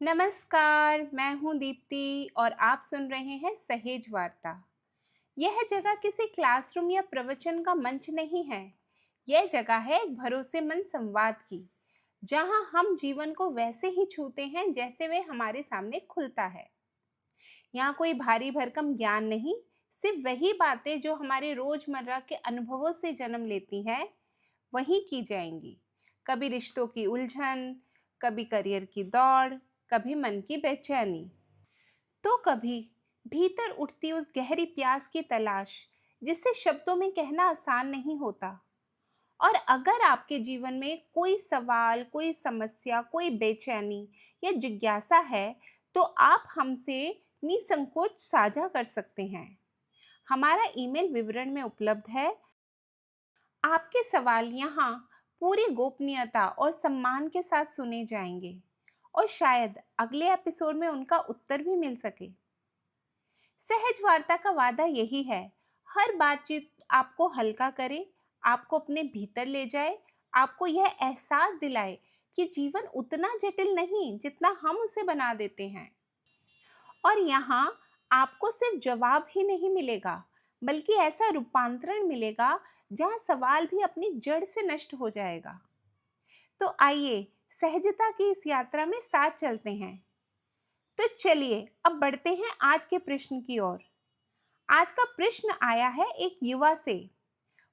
नमस्कार, मैं हूँ दीप्ति और आप सुन रहे हैं सहेज वार्ता। यह जगह किसी क्लासरूम या प्रवचन का मंच नहीं है। यह जगह है एक भरोसेमंद संवाद की, जहाँ हम जीवन को वैसे ही छूते हैं जैसे वे हमारे सामने खुलता है। यहाँ कोई भारी भरकम ज्ञान नहीं, सिर्फ वही बातें जो हमारे रोजमर्रा के अनुभवों से जन्म लेती हैं, वही की जाएंगी। कभी रिश्तों की उलझन, कभी करियर की दौड़, कभी मन की बेचैनी, तो कभी भीतर उठती उस गहरी प्यास की तलाश जिसे शब्दों में कहना आसान नहीं होता। और अगर आपके जीवन में कोई सवाल, कोई समस्या, कोई बेचैनी या जिज्ञासा है, तो आप हमसे निसंकोच साझा कर सकते हैं। हमारा ईमेल विवरण में उपलब्ध है। आपके सवाल यहाँ पूरी गोपनीयता और सम्मान के साथ सुने जाएंगे और शायद अगले एपिसोड में उनका उत्तर भी मिल सके। सहज वार्ता का वादा यही है, हर बातचीत आपको हल्का करे, आपको अपने भीतर ले जाए, आपको यह एहसास दिलाए कि जीवन उतना जटिल नहीं जितना हम उसे बना देते हैं। और यहाँ आपको सिर्फ जवाब ही नहीं मिलेगा, बल्कि ऐसा रूपांतरण मिलेगा जहाँ सवाल भी अपनी जड़ से नष्ट हो जाएगा। तो आइए सहजता की इस यात्रा में साथ चलते हैं। तो चलिए अब बढ़ते हैं आज के प्रश्न की ओर। आज का प्रश्न आया है एक युवा से।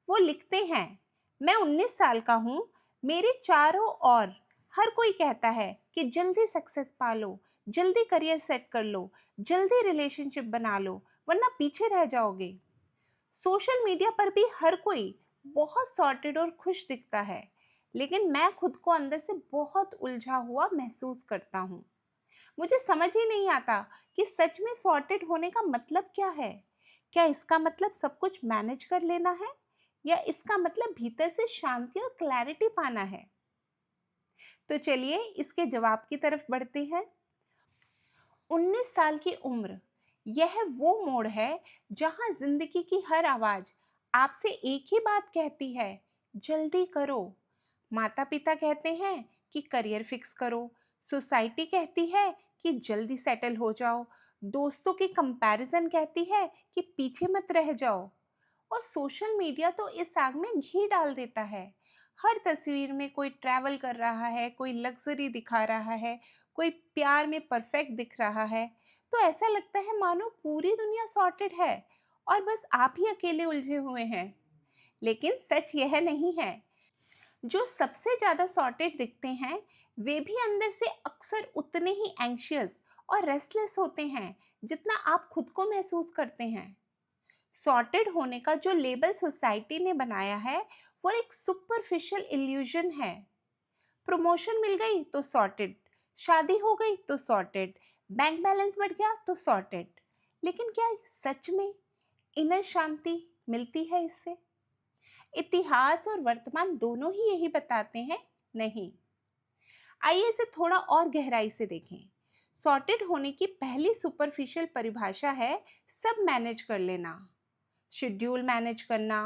वो लिखते हैं, मैं 19 साल का हूँ। मेरे चारों ओर हर कोई कहता है कि जल्दी सक्सेस पा लो, जल्दी करियर सेट कर लो, जल्दी रिलेशनशिप बना लो, वरना पीछे रह जाओगे। सोशल मीडिया पर भी हर कोई बहुत सॉर्टेड और खुश दिखता है, लेकिन मैं खुद को अंदर से बहुत उलझा हुआ महसूस करता हूँ। मुझे समझ ही नहीं आता कि सच में सॉर्टेड होने का मतलब क्या है। क्या इसका मतलब सब कुछ मैनेज कर लेना है, या इसका मतलब भीतर से शांति और क्लैरिटी पाना है? तो चलिए इसके जवाब की तरफ बढ़ते हैं। 19 साल की उम्र, यह वो मोड़ है जहां जिंदगी की हर आवाज आपसे एक ही बात कहती है, जल्दी करो। माता पिता कहते हैं कि करियर फिक्स करो, सोसाइटी कहती है कि जल्दी सेटल हो जाओ, दोस्तों की कंपैरिजन कहती है कि पीछे मत रह जाओ, और सोशल मीडिया तो इस आग में घी डाल देता है। हर तस्वीर में कोई ट्रैवल कर रहा है, कोई लग्जरी दिखा रहा है, कोई प्यार में परफेक्ट दिख रहा है। तो ऐसा लगता है मानो पूरी दुनिया सॉर्टेड है और बस आप ही अकेले उलझे हुए हैं। लेकिन सच यह नहीं है। जो सबसे ज़्यादा सॉर्टेड दिखते हैं, वे भी अंदर से अक्सर उतने ही एंग्शियस और रेस्टलेस होते हैं जितना आप खुद को महसूस करते हैं। सॉर्टेड होने का जो लेबल सोसाइटी ने बनाया है, वो एक सुपरफिशियल इल्यूजन है। प्रमोशन मिल गई तो सॉर्टेड, शादी हो गई तो सॉर्टेड, बैंक बैलेंस बढ़ गया तो सॉर्टेड। लेकिन क्या सच में इनर शांति मिलती है इससे? इतिहास और वर्तमान दोनों ही यही बताते हैं, नहीं। आइए इसे थोड़ा और गहराई से देखें। सॉर्टेड होने की पहली सुपरफिशियल परिभाषा है सब मैनेज कर लेना। शेड्यूल मैनेज करना,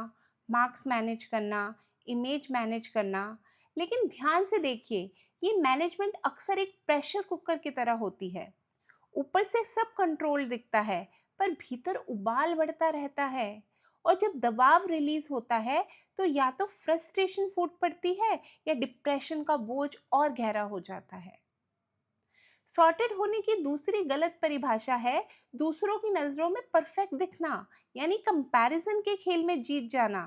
मार्क्स मैनेज करना, इमेज मैनेज करना। लेकिन ध्यान से देखिए, ये मैनेजमेंट अक्सर एक प्रेशर कुकर की तरह होती है। ऊपर से सब कंट्रोल दिखता है, पर भीतर उबाल बढ़ता रहता है। और जब दबाव रिलीज होता है, तो या तो फ्रस्ट्रेशन फूट पड़ती है, या डिप्रेशन का बोझ और गहरा हो जाता है। सॉर्टेड होने की दूसरी गलत परिभाषा है दूसरों की नजरों में परफेक्ट दिखना, यानी कंपैरिजन के खेल में जीत जाना।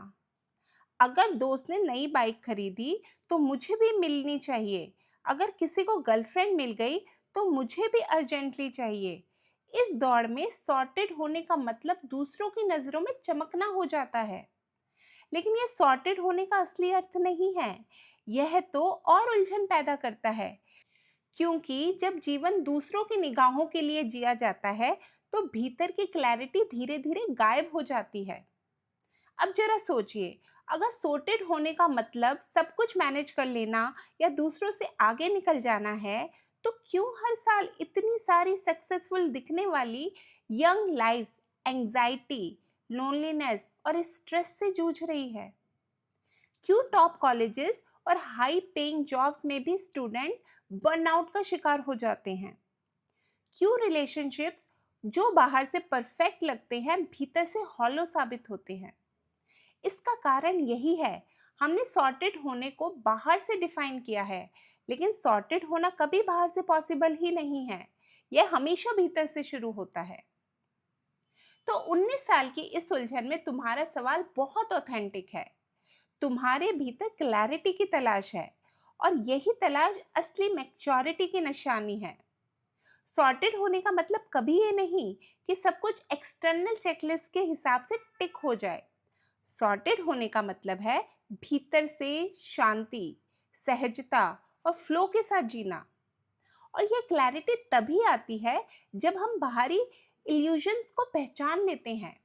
अगर दोस्त ने नई बाइक खरीदी तो मुझे भी मिलनी चाहिए, अगर किसी को गर्लफ्रेंड मिल गई तो मुझे भी अर्जेंटली चाहिए। इस दौड़ में सॉर्टेड होने का मतलब दूसरों की नजरों में चमकना हो जाता है। लेकिन यह सॉर्टेड होने का असली अर्थ नहीं है। यह तो और उलझन पैदा करता है, क्योंकि जब जीवन दूसरों की निगाहों के लिए जिया जाता है, तो भीतर की क्लैरिटी धीरे धीरे गायब हो जाती है। अब जरा सोचिए, अगर सॉर्टेड होने का मतलब सब कुछ मैनेज कर लेना या दूसरों से आगे निकल जाना है, तो क्यों हर साल इतनी सारी सक्सेसफुल दिखने वाली यंग लाइफ्स एंजाइटी, लोनलीनेस और स्ट्रेस से जूझ रही है? क्यों टॉप कॉलेजेस और हाई पेइंग जॉब्स में भी स्टूडेंट बर्नआउट का शिकार हो जाते हैं? क्यों रिलेशनशिप्स जो बाहर से परफेक्ट लगते हैं भीतर से हॉलो साबित होते हैं? इसका कारण यही है, हमने सॉर्टेड होने को बाहर से डिफाइन किया है, लेकिन सॉर्टेड होना कभी बाहर से पॉसिबल ही नहीं है। यह हमेशा भीतर से शुरू होता है। तो 19 साल की इस उलझन में तुम्हारा सवाल बहुत ऑथेंटिक है। तुम्हारे भीतर क्लैरिटी की तलाश है, और यही तलाश असली मैच्योरिटी की निशानी है। सॉर्टेड होने का मतलब कभी ये नहीं कि सब कुछ एक्सटर्नल चेकलिस्ट के हिसाब से टिक हो जाए। सॉर्टेड होने का मतलब है भीतर से शांति, सहजता और फ्लो के साथ जीना। और यह क्लैरिटी तभी आती है जब हम बाहरी इल्यूजन्स को पहचान लेते हैं।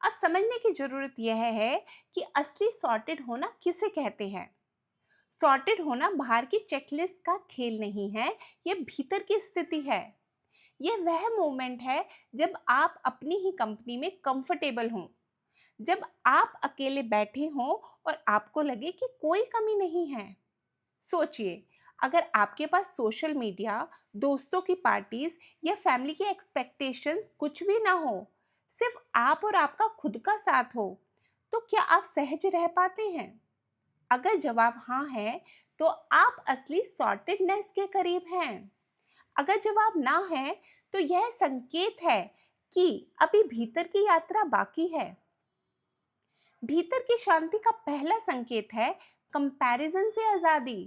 अब समझने की जरूरत यह है कि असली सॉर्टेड होना किसे कहते हैं। सॉर्टेड होना बाहर की चेकलिस्ट का खेल नहीं है, यह भीतर की स्थिति है। यह वह मोमेंट है जब आप अपनी ही कंपनी में कंफर्टेबल हों, जब आप अकेले बैठे हों और आपको लगे कि कोई कमी नहीं है। सोचिए, अगर आपके पास सोशल मीडिया, दोस्तों की पार्टीज या फैमिली की एक्सपेक्टेशंस कुछ भी ना हो, सिर्फ आप और आपका खुद का साथ हो, तो क्या आप सहज रह पाते हैं? अगर जवाब हाँ है, तो आप असली सॉर्टेडनेस के करीब हैं। अगर जवाब ना है, तो यह संकेत है कि अभी भीतर की यात्रा बाकी है। भीतर की शांति का पहला संकेत है कंपैरिजन से आजादी।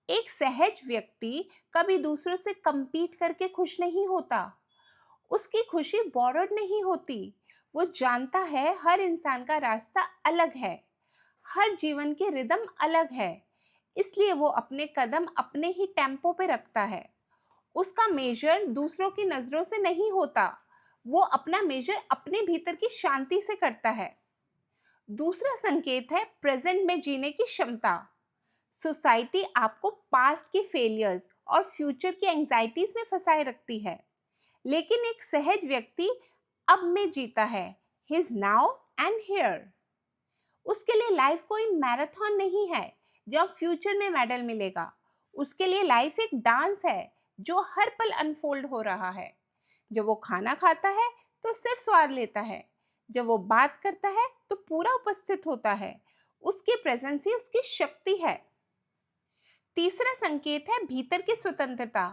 एक सहज व्यक्ति कभी दूसरों से compete करके खुश नहीं होता। उसकी खुशी borrowed नहीं होती। वो जानता है हर इंसान का रास्ता अलग है, हर जीवन की रिदम अलग है, इसलिए वो अपने कदम अपने ही टेम्पो पे रखता है। उसका मेजर दूसरों की नजरों से नहीं होता, वो अपना मेजर अपने भीतर की शांति से करता है। दूसरा संकेत है प्रेजेंट में जीने की क्षमता। सोसाइटी आपको पास्ट की फेलियर्स और फ्यूचर की एंजाइटीज में फंसाए रखती है, लेकिन एक सहज व्यक्ति अब में जीता है, हिज नाउ एंड हियर। उसके लिए लाइफ कोई मैराथन नहीं है जब फ्यूचर में मेडल मिलेगा। उसके लिए लाइफ एक डांस है जो हर पल अनफोल्ड हो रहा है। जब वो खाना खाता है तो सिर्फ स्वाद लेता है, जब वो बात करता है तो पूरा उपस्थित होता है। उसकी प्रेजेंस ही उसकी शक्ति है। तीसरा संकेत है भीतर की स्वतंत्रता।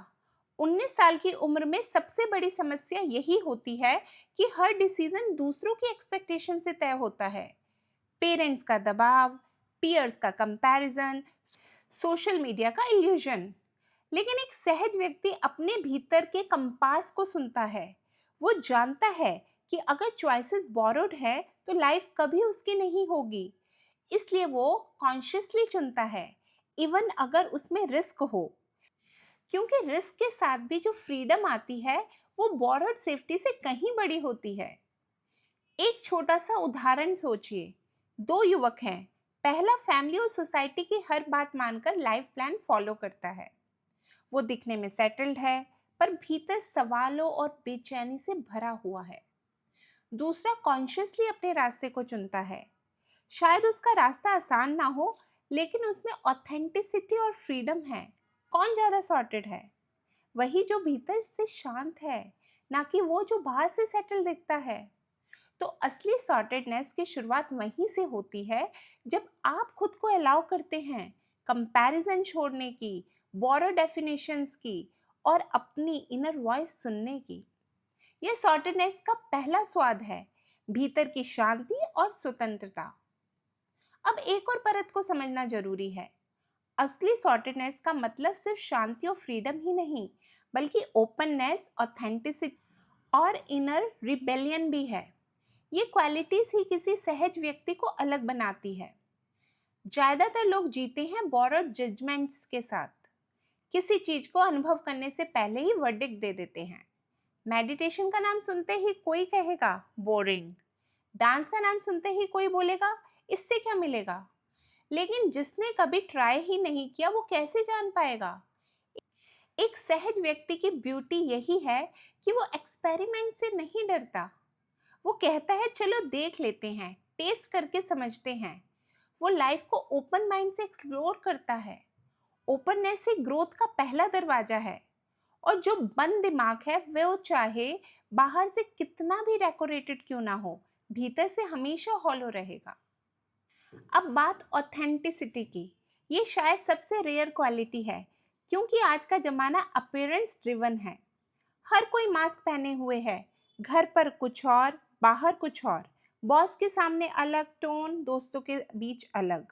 19 साल की उम्र में सबसे बड़ी समस्या यही होती है कि हर डिसीजन दूसरों की एक्सपेक्टेशन से तय होता है। पेरेंट्स का दबाव, पीयर्स का कंपैरिजन, सोशल मीडिया का इल्यूजन। लेकिन एक सहज व्यक्ति अपने भीतर के कंपास को सुनता है। वो जानता है कि अगर चॉइसेस बोरोड है तो लाइफ कभी उसकी नहीं होगी, इसलिए वो कॉन्शियसली चुनता है, इवन अगर उसमें रिस्क हो। क्योंकि रिस्क के साथ भी जो फ्रीडम आती है वो बोरोड सेफ्टी से कहीं बड़ी होती है। एक छोटा सा उदाहरण सोचिए। दो युवक हैं। पहला फैमिली और सोसाइटी की हर बात मानकर लाइफ प्लान फॉलो करता है। वो दिखने में सेटल्ड है, पर भीतर सवालों और बेचैनी से भरा हुआ है। दूसरा कॉन्शियसली अपने रास्ते को चुनता है। शायद उसका रास्ता आसान ना हो, लेकिन उसमें ऑथेंटिसिटी और फ्रीडम है। कौन ज़्यादा सॉर्टेड है? वही जो भीतर से शांत है, ना कि वो जो बाहर से सेटल दिखता है। तो असली सॉर्टेडनेस की शुरुआत वहीं से होती है जब आप खुद को अलाउ करते हैं कंपैरिजन छोड़ने की, बोरो डेफिनेशंस की और अपनी इनर वॉइस सुनने की। यह सॉर्टेडनेस का पहला स्वाद है, भीतर की शांति और स्वतंत्रता। अब एक और परत को समझना जरूरी है। असली सॉर्टेडनेस का मतलब सिर्फ शांति और फ्रीडम ही नहीं, बल्कि ओपननेस, ऑथेंटिसिटी और इनर रिबेलियन भी है। ये क्वालिटीज ही किसी सहज व्यक्ति को अलग बनाती है। ज्यादातर लोग जीते हैं बोरोड जजमेंट्स के साथ। किसी चीज को अनुभव करने से पहले ही वर्डिक्ट दे देते हैं। मेडिटेशन का नाम सुनते ही कोई कहेगा बोरिंग। डांस का नाम सुनते ही कोई बोलेगा इससे क्या मिलेगा। लेकिन जिसने कभी ट्राई ही नहीं किया वो कैसे जान पाएगा। एक सहज व्यक्ति की ब्यूटी यही है कि वो एक्सपेरिमेंट से नहीं डरता। वो कहता है चलो देख लेते हैं, टेस्ट करके समझते हैं। वो लाइफ को ओपन माइंड से एक्सप्लोर करता है। ओपननेस ही ग्रोथ का पहला दरवाजा है। और जो बंद दिमाग है वो चाहे बाहर से कितना भी डेकोरेटेड क्यों ना हो, भीतर से हमेशा हॉलो रहेगा। अब बात ऑथेंटिसिटी की। ये शायद सबसे रेयर क्वालिटी है, क्योंकि आज का जमाना अपीयरेंस ड्रिवन है। हर कोई मास्क पहने हुए है, घर पर कुछ और, बाहर कुछ और, बॉस के सामने अलग टोन, दोस्तों के बीच अलग।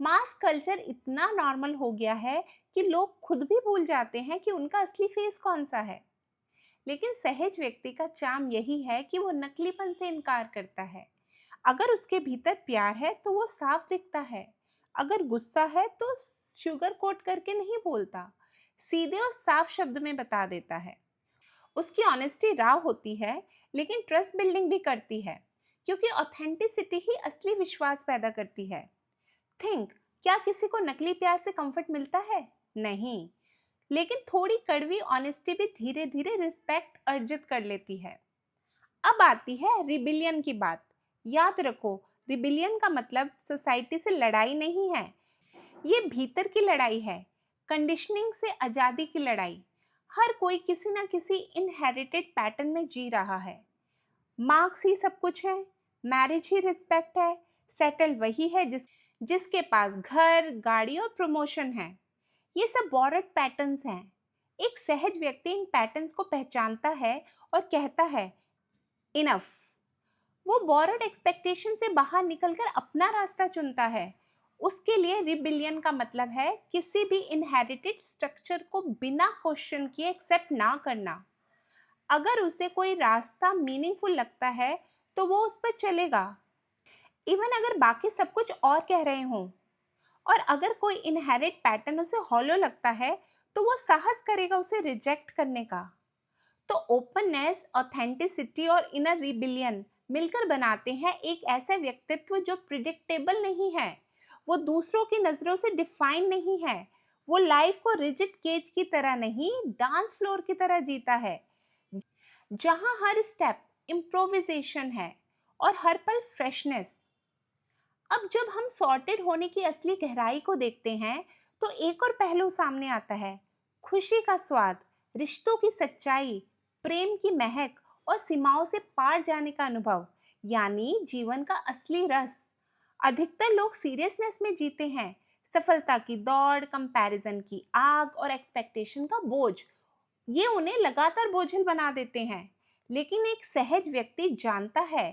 मास्क कल्चर इतना नॉर्मल हो गया है कि लोग खुद भी भूल जाते हैं कि उनका असली फेस कौन सा है। लेकिन सहज व्यक्ति का चार्म यही है कि वो नकलीपन से इनकार करता है। अगर उसके भीतर प्यार है तो वो साफ दिखता है। अगर गुस्सा है तो शुगर कोट करके नहीं बोलता, सीधे और साफ शब्द में बता देता है। उसकी ऑनेस्टी राव होती है, लेकिन ट्रस्ट बिल्डिंग भी करती है, क्योंकि ऑथेंटिसिटी ही असली विश्वास पैदा करती है। थिंक, क्या किसी को नकली प्यार से कंफर्ट मिलता है? नहीं। लेकिन थोड़ी कड़वी ऑनेस्टी भी धीरे धीरे रिस्पेक्ट अर्जित कर लेती है। अब आती है रिबिलियन की बात। याद रखो, रिबिलियन का मतलब सोसाइटी से लड़ाई नहीं है। ये भीतर की लड़ाई है, कंडीशनिंग से आजादी की लड़ाई। हर कोई किसी ना किसी इनहेरिटेड पैटर्न में जी रहा है। मार्क्स ही सब कुछ है, मैरिज ही रिस्पेक्ट है, सेटल वही है जिसके पास घर, गाड़ी और प्रमोशन है। ये सब बॉर्डर्ड पैटर्न्स हैं। एक सहज व्यक्ति इन पैटर्न्स को पहचानता है और कहता है इनफ। वो बॉर्डर्ड एक्सपेक्टेशन से बाहर निकलकर अपना रास्ता चुनता है। उसके लिए रिबिलियन का मतलब है किसी भी इनहेरिटेड स्ट्रक्चर को बिना क्वेश्चन किए एक्सेप्ट ना करना। अगर उसे कोई रास्ता मीनिंगफुल लगता है तो वो उस पर चलेगा, इवन अगर बाकी सब कुछ और कह रहे हों। और अगर कोई इनहेरिट पैटर्न उसे हॉलो लगता है तो वो साहस करेगा उसे रिजेक्ट करने का। तो ओपननेस, ऑथेंटिसिटी और इनर रिबिलियन मिलकर बनाते हैं एक ऐसा व्यक्तित्व जो प्रिडिक्टेबल नहीं है, वो दूसरों की नज़रों से डिफाइन नहीं है, वो लाइफ को रिजिड केज की तरह नहीं, डांस फ्लोर की तरह जीता है, जहां हर स्टेप इम्प्रोविजेशन है और हर पल फ्रेशनेस। अब जब हम सॉर्टेड होने की असली गहराई को देखते हैं तो एक और पहलू सामने आता है, खुशी का स्वाद, रिश्तों की सच्चाई, प्रेम की महक और सीमाओं से पार जाने का अनुभव, यानी जीवन का असली रस। अधिकतर लोग सीरियसनेस में जीते हैं, सफलता की दौड़, कंपैरिजन की आग और एक्सपेक्टेशन का बोझ, ये उन्हें लगातार बोझिल बना देते हैं। लेकिन एक सहज व्यक्ति जानता है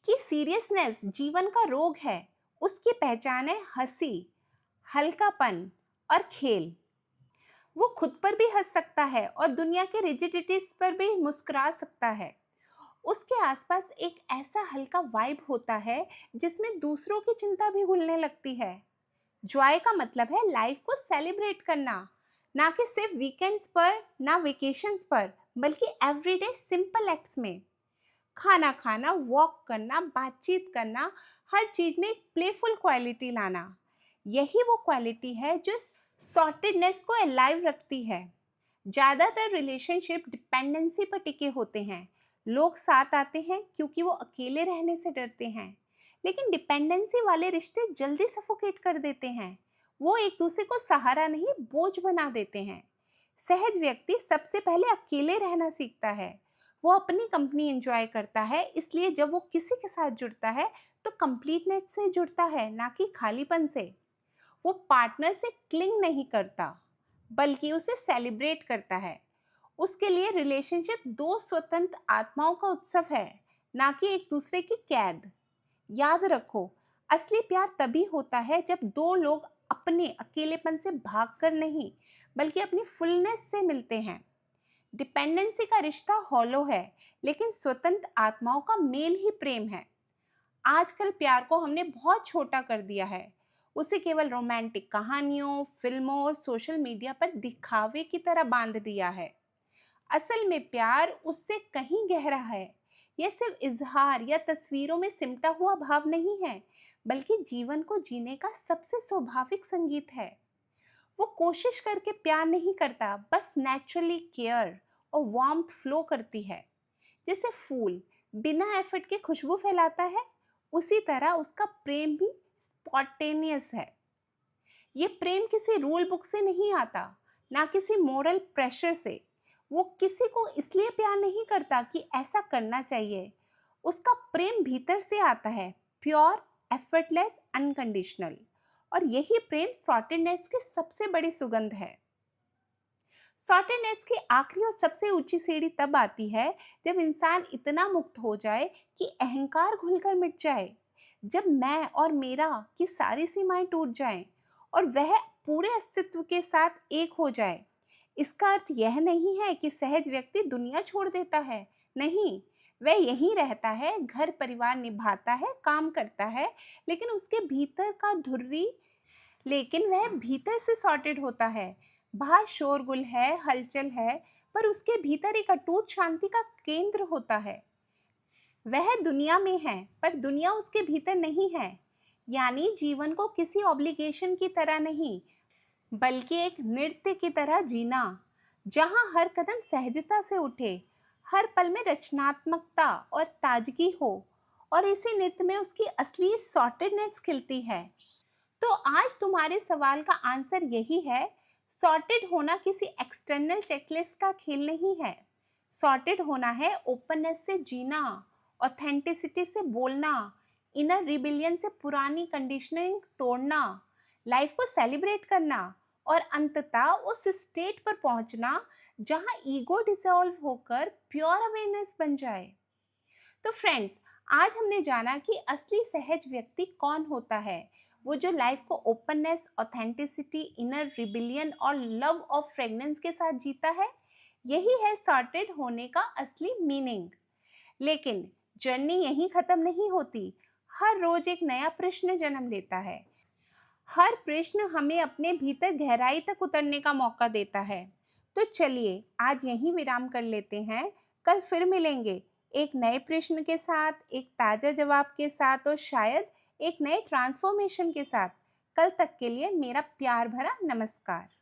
कि सीरियसनेस जीवन का रोग है। उसकी पहचान है हंसी, हल्कापन और खेल। वो खुद पर भी हंस सकता है और दुनिया के रिजिडिटीज पर भी मुस्कुरा सकता है। उसके आसपास एक ऐसा हल्का वाइब होता है जिसमें दूसरों की चिंता भी भूलने लगती है। जॉय का मतलब है लाइफ को सेलिब्रेट करना, ना कि सिर्फ वीकेंड्स पर, ना वेकेशंस पर, बल्कि एवरीडे सिंपल एक्ट्स में। खाना खाना, वॉक करना, बातचीत करना, हर चीज में एक प्लेफुल क्वालिटी लाना। यही वो क्वालिटी है जो सॉर्टेडनेस को अलाइव रखती है। ज़्यादातर रिलेशनशिप डिपेंडेंसी पर टिके होते हैं। लोग साथ आते हैं क्योंकि वो अकेले रहने से डरते हैं, लेकिन डिपेंडेंसी वाले रिश्ते जल्दी सफोकेट कर देते हैं। वो एक दूसरे को सहारा नहीं, बोझ बना देते हैं। सहज व्यक्ति सबसे पहले अकेले रहना सीखता है। वो अपनी कंपनी एंजॉय करता है, इसलिए जब वो किसी के साथ जुड़ता है तो कंप्लीटनेस से जुड़ता है, ना कि खालीपन से। वो पार्टनर से क्लिंग नहीं करता, बल्कि उसे सेलिब्रेट करता है। उसके लिए रिलेशनशिप दो स्वतंत्र आत्माओं का उत्सव है, ना कि एक दूसरे की कैद। याद रखो, असली प्यार तभी होता है जब दो लोग अपने अकेलेपन से भागकर नहीं, बल्कि अपनी फुलनेस से मिलते हैं। डिपेंडेंसी का रिश्ता हॉलो है, लेकिन स्वतंत्र आत्माओं का मेल ही प्रेम है। आजकल प्यार को हमने बहुत छोटा कर दिया है। उसे केवल रोमांटिक कहानियों, फिल्मों और सोशल मीडिया पर दिखावे की तरह बांध दिया है। असल में प्यार उससे कहीं गहरा है। यह सिर्फ इजहार या तस्वीरों में सिमटा हुआ भाव नहीं है, बल्कि जीवन को जीने का सबसे स्वाभाविक संगीत है। वो कोशिश करके प्यार नहीं करता, बस नेचुरली केयर और वार्मथ फ्लो करती है। जैसे फूल बिना एफर्ट के खुशबू फैलाता है, उसी तरह उसका प्रेम भी स्पॉन्टेनियस है। ये प्रेम किसी रूल बुक से नहीं आता, ना किसी मोरल प्रेशर से, वो किसी को इसलिए प्यार नहीं करता कि ऐसा करना चाहिए। उसका प्रेम भीतर से आता है, प्योर, एफर्टलेस, अनकंडीशनल। और यही प्रेम सॉर्टेडनेस की सबसे बड़ी सुगंध है। सॉर्टेडनेस की आखिरी और सबसे ऊंची सीढ़ी तब आती है जब इंसान इतना मुक्त हो जाए कि अहंकार घुलकर मिट जाए, जब मैं और मेरा की सारी सीमाएं टूट जाएं और वह पूरे अस्तित्व के साथ एक हो जाए। इसका अर्थ यह नहीं है कि सहज व्यक्ति दुनिया छोड़ देता है। नहीं, वह यहीं रहता है, घर परिवार निभाता है, काम करता है, लेकिन उसके भीतर का धुर्री लेकिन वह भीतर से सॉर्टेड होता है। बाहर शोरगुल है, हलचल है, पर उसके भीतर एक अटूट शांति का केंद्र होता है। वह दुनिया में है, पर दुनिया उसके भीतर नहीं है। यानी जीवन को किसी ऑब्लिगेशन की तरह नहीं, बल्कि एक नृत्य की तरह जीना, जहां हर कदम सहजता से उठे, हर पल में रचनात्मकता और ताजगी हो, और इसी नृत्य में उसकी असली सॉर्टेडनेस खिलती है। तो आज तुम्हारे सवाल का आंसर यही है, सॉर्टेड होना किसी एक्सटर्नल चेकलिस्ट का खेल नहीं है। सॉर्टेड होना है ओपननेस से जीना, ऑथेंटिसिटी से बोलना, इनर रिबिलियन से पुरानी कंडीशनिंग तोड़ना, लाइफ को सेलिब्रेट करना, और अंततः उस स्टेट पर पहुंचना जहां ईगो डिसॉल्व होकर प्योर अवेयरनेस बन जाए। तो फ्रेंड्स, आज हमने जाना कि असली सहज व्यक्ति कौन होता है। वो जो लाइफ को ओपननेस, ऑथेंटिसिटी, इनर रिबिलियन और लव ऑफ फ्रेगनेंस के साथ जीता है। यही है सॉर्टेड होने का असली मीनिंग। लेकिन जर्नी यहीं खत्म नहीं होती। हर रोज एक नया प्रश्न जन्म लेता है। हर प्रश्न हमें अपने भीतर गहराई तक उतरने का मौका देता है। तो चलिए आज यहीं विराम कर लेते हैं। कल फिर मिलेंगे एक नए प्रश्न के साथ, एक ताज़ा जवाब के साथ, और शायद एक नए ट्रांसफॉर्मेशन के साथ। कल तक के लिए मेरा प्यार भरा नमस्कार।